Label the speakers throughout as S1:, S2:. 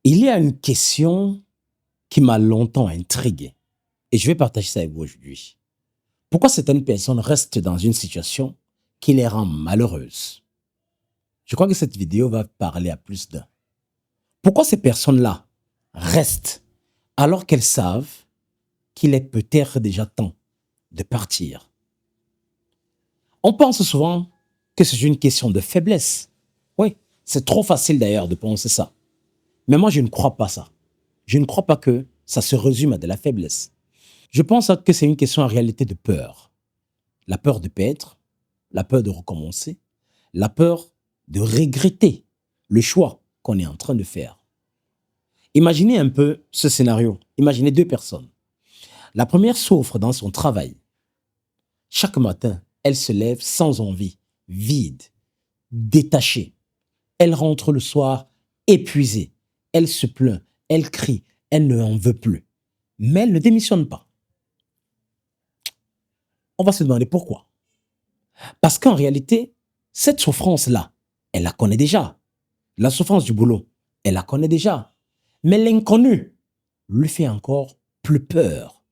S1: Il y a une question qui m'a longtemps intrigué et je vais partager ça avec vous aujourd'hui. Pourquoi certaines personnes restent dans une situation qui les rend malheureuses? Je crois que cette vidéo va parler à plus d'un. Pourquoi ces personnes-là restent alors qu'elles savent qu'il est peut-être déjà temps de partir? On pense souvent que c'est une question de faiblesse. Oui, c'est trop facile d'ailleurs de penser ça. Mais moi, je ne crois pas ça. Je ne crois pas que ça se résume à de la faiblesse. Je pense que c'est une question en réalité de peur. La peur de perdre, la peur de recommencer, la peur de regretter le choix qu'on est en train de faire. Imaginez un peu ce scénario. Imaginez deux personnes. La première souffre dans son travail. Chaque matin, elle se lève sans envie, vide, détachée. Elle rentre le soir épuisée. Elle se plaint, elle crie, elle ne en veut plus. Mais elle ne démissionne pas. On va se demander pourquoi. Parce qu'en réalité, cette souffrance-là, elle la connaît déjà. La souffrance du boulot, elle la connaît déjà. Mais l'inconnu lui fait encore plus peur.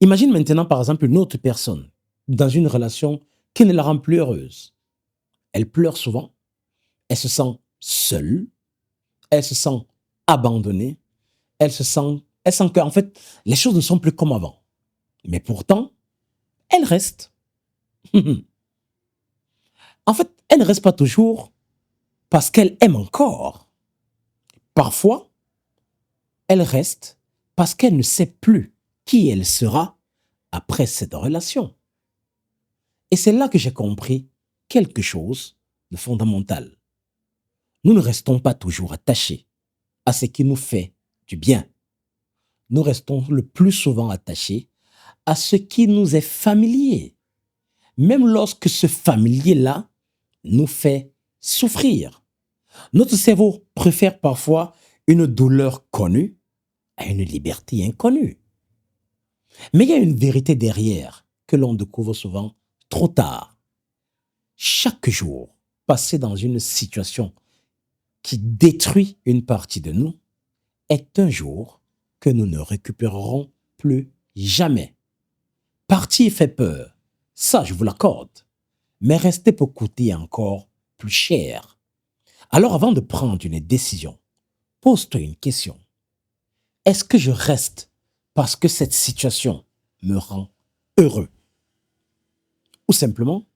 S1: Imagine maintenant, par exemple, une autre personne dans une relation qui ne la rend plus heureuse. Elle pleure souvent, elle se sent seule, elle se sent abandonnée, elle sent qu'en fait, les choses ne sont plus comme avant. Mais pourtant, elle reste. En fait, elle ne reste pas toujours parce qu'elle aime encore. Parfois, elle reste parce qu'elle ne sait plus qui elle sera après cette relation. Et c'est là que j'ai compris quelque chose de fondamental. Nous ne restons pas toujours attachés à ce qui nous fait du bien. Nous restons le plus souvent attachés à ce qui nous est familier, même lorsque ce familier-là nous fait souffrir. Notre cerveau préfère parfois une douleur connue à une liberté inconnue. Mais il y a une vérité derrière que l'on découvre souvent trop tard. Chaque jour passé dans une situation qui détruit une partie de nous est un jour que nous ne récupérerons plus jamais. Partir fait peur, ça je vous l'accorde, mais rester peut coûter encore plus cher. Alors avant de prendre une décision, pose-toi une question. Est-ce que je reste parce que cette situation me rend heureux? Ou simplement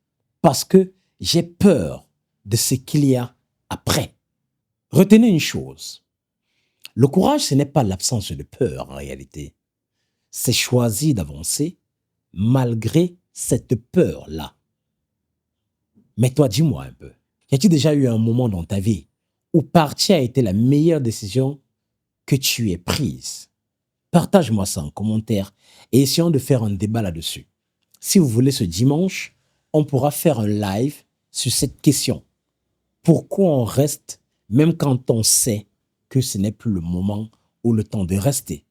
S1: parce que j'ai peur de ce qu'il y a après? Retenez une chose. Le courage, ce n'est pas l'absence de peur en réalité. C'est choisir d'avancer malgré cette peur-là. Mais toi, dis-moi un peu. Y a-t-il déjà eu un moment dans ta vie où partir a été la meilleure décision que tu aies prise? Partage-moi ça en commentaire et essayons de faire un débat là-dessus. Si vous voulez, ce dimanche, on pourra faire un live sur cette question. Pourquoi on reste même quand on sait que ce n'est plus le moment ou le temps de rester?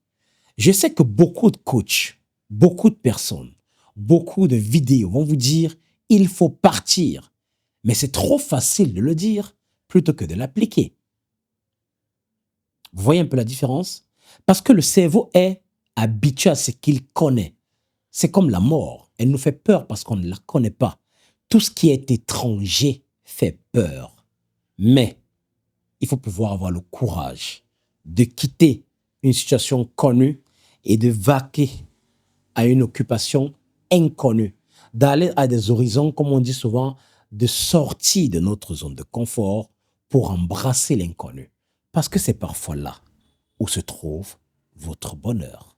S1: Je sais que beaucoup de coachs, beaucoup de personnes, beaucoup de vidéos vont vous dire il faut partir. Mais c'est trop facile de le dire plutôt que de l'appliquer. Vous voyez un peu la différence? Parce que le cerveau est habitué à ce qu'il connaît. C'est comme la mort. Elle nous fait peur parce qu'on ne la connaît pas. Tout ce qui est étranger fait peur. Mais il faut pouvoir avoir le courage de quitter une situation connue et de vaquer à une occupation inconnue, d'aller à des horizons, comme on dit souvent, de sortir de notre zone de confort pour embrasser l'inconnu. Parce que c'est parfois là où se trouve votre bonheur.